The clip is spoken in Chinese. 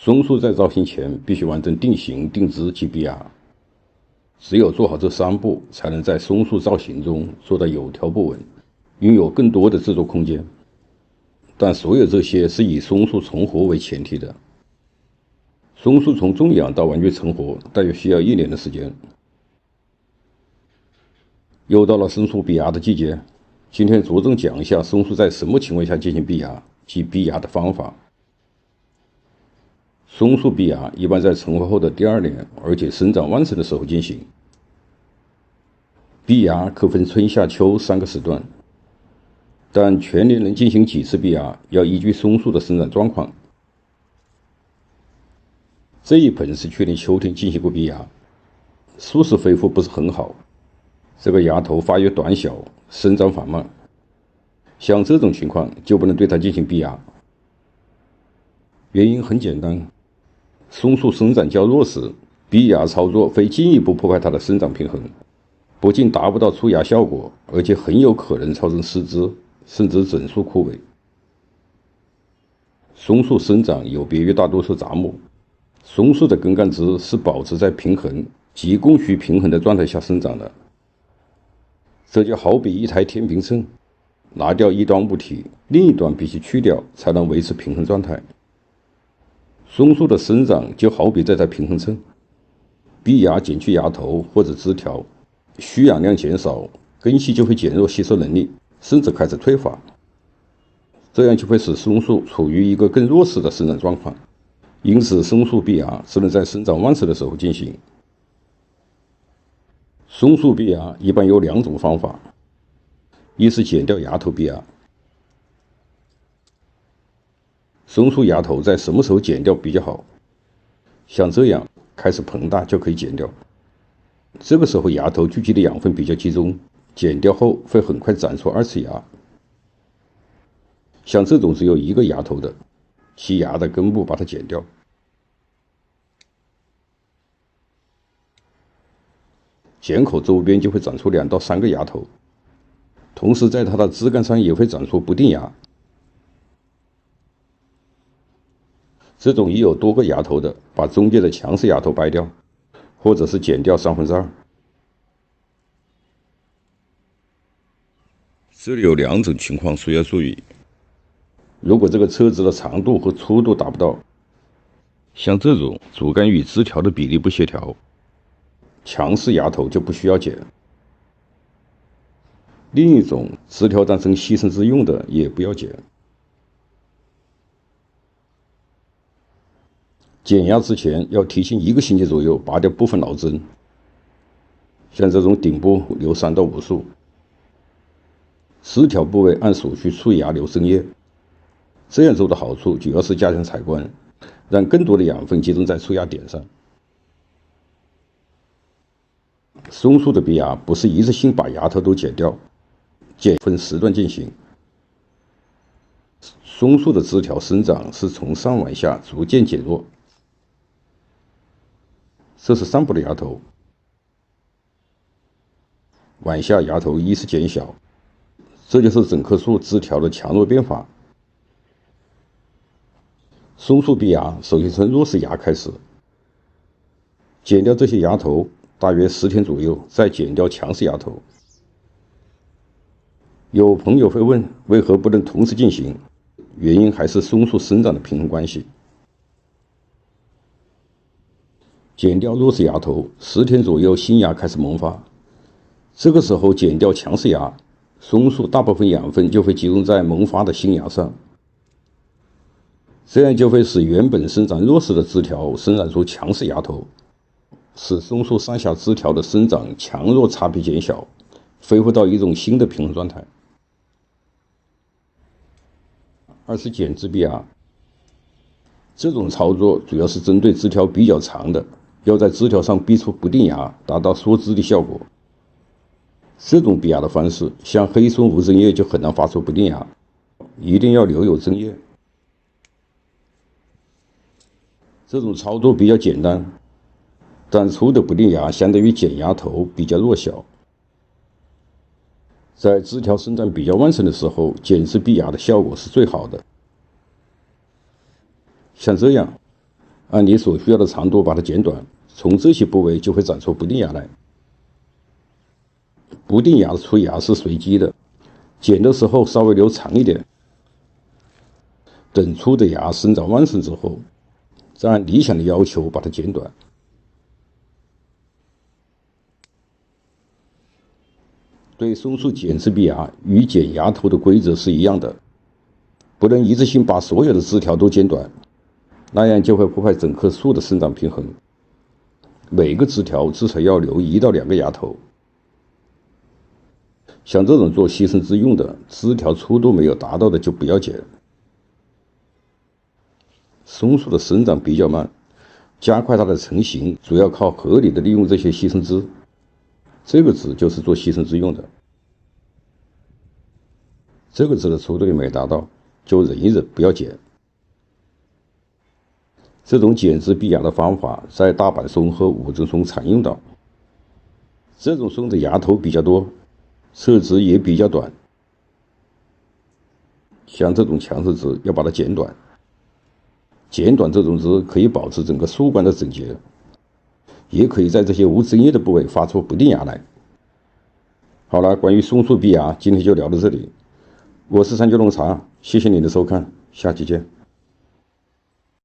松树在造型前必须完成定型、定姿及闭牙，只有做好这3步，才能在松树造型中做到有条不紊，拥有更多的制作空间。但所有这些是以松树成活为前提的。松树从种养到完全成活，大约需要1年的时间。又到了松树闭牙的季节，今天着重讲一下松树在什么情况下进行闭牙及闭牙的方法。松树闭牙一般在成活后的第2年，而且生长旺盛的时候进行。闭牙可分春夏秋3个时段，但全年能进行几次闭牙，要依据松树的生长状况。这一盆是去年秋天进行过闭牙，树势恢复不是很好，这个芽头发育短小，生长缓慢，像这种情况就不能对它进行闭牙。原因很简单，松树生长较弱时，闭牙操作会进一步破坏它的生长平衡，不仅达不到出芽效果，而且很有可能造成失枝，甚至整树枯萎。松树生长有别于大多数杂木，松树的根干枝是保持在平衡及供需平衡的状态下生长的。这就好比一台天平秤，拿掉一端物体，另一端必须去掉，才能维持平衡状态。松树的生长就好比这台平衡秤，闭牙减去芽头或者枝条，需氧量减少，根系就会减弱吸收能力，甚至开始退化，这样就会使松树处于一个更弱势的生长状况。因此松树闭牙只能在生长旺盛的时候进行。松树闭牙一般有2种方法，一是剪掉芽头闭牙。松树芽头在什么时候剪掉比较好？像这样开始膨大就可以剪掉，这个时候芽头聚集的养分比较集中，剪掉后会很快长出2次芽。像这种只有1个芽头的，其芽的根部把它剪掉，剪口周边就会长出2到3个芽头，同时在它的枝干上也会长出不定芽。这种已有多个芽头的，把中间的强势芽头掰掉，或者是剪掉2/3。这里有2种情况需要注意。如果这个车枝的长度和粗度达不到，像这种主干与枝条的比例不协调，强势芽头就不需要剪。另一种枝条当成牺牲枝用的也不要剪。剪芽之前要提前1个星期左右拔掉部分老针，像这种顶部留3到5束，枝条部位按所需出芽留针叶。这样做的好处主要是加强采光，让更多的养分集中在出芽点上。松树的闭芽不是一次性把芽头都剪掉，分时段进行。松树的枝条生长是从上往下逐渐减弱。这是上部的芽头，往下芽头依次减小，这就是整棵树枝条的强弱变化。松树闭芽首先从弱势芽开始，剪掉这些芽头，大约10天左右，再剪掉强势芽头。有朋友会问，为何不能同时进行？原因还是松树生长的平衡关系。剪掉弱势芽头，10天左右新芽开始萌发，这个时候剪掉强势芽，松树大部分养分就会集中在萌发的新芽上，这样就会使原本生长弱势的枝条生长出强势芽头，使松树上下枝条的生长强弱差别减小，恢复到一种新的平衡状态。2是剪枝闭芽，这种操作主要是针对枝条比较长的，要在枝条上逼出不定芽，达到缩枝的效果。这种闭芽的方式，像黑松无针叶就很难发出不定芽，一定要留有针叶。这种操作比较简单，但出的不定芽相对于剪芽头比较弱小。在枝条生长比较旺盛的时候，剪枝闭芽的效果是最好的。像这样，按你所需要的长度把它剪短，从这些部位就会长出不定牙来。不定牙出牙是随机的，剪的时候稍微留长一点，等出的牙生长旺盛之后，再按理想的要求把它剪短。对松树剪枝闭牙与剪牙头的规则是一样的，不能一次性把所有的枝条都剪短，那样就会破坏整棵树的生长平衡。每个枝条至少要留1到2个牙头。像这种做牺牲枝用的，枝条粗度没有达到的就不要剪。松树的生长比较慢，加快它的成型主要靠合理的利用这些牺牲枝。这个枝就是做牺牲枝用的。这个枝的粗度没达到，就忍一忍，不要剪。这种剪枝闭牙的方法在大板松和五针松常用到。这种松的牙头比较多，侧枝也比较短。像这种强势枝要把它剪短。剪短这种枝可以保持整个树冠的整洁，也可以在这些无针叶的部位发出不定牙来。好了，关于松树闭牙，今天就聊到这里。我是三九农场，谢谢您的收看，下期见。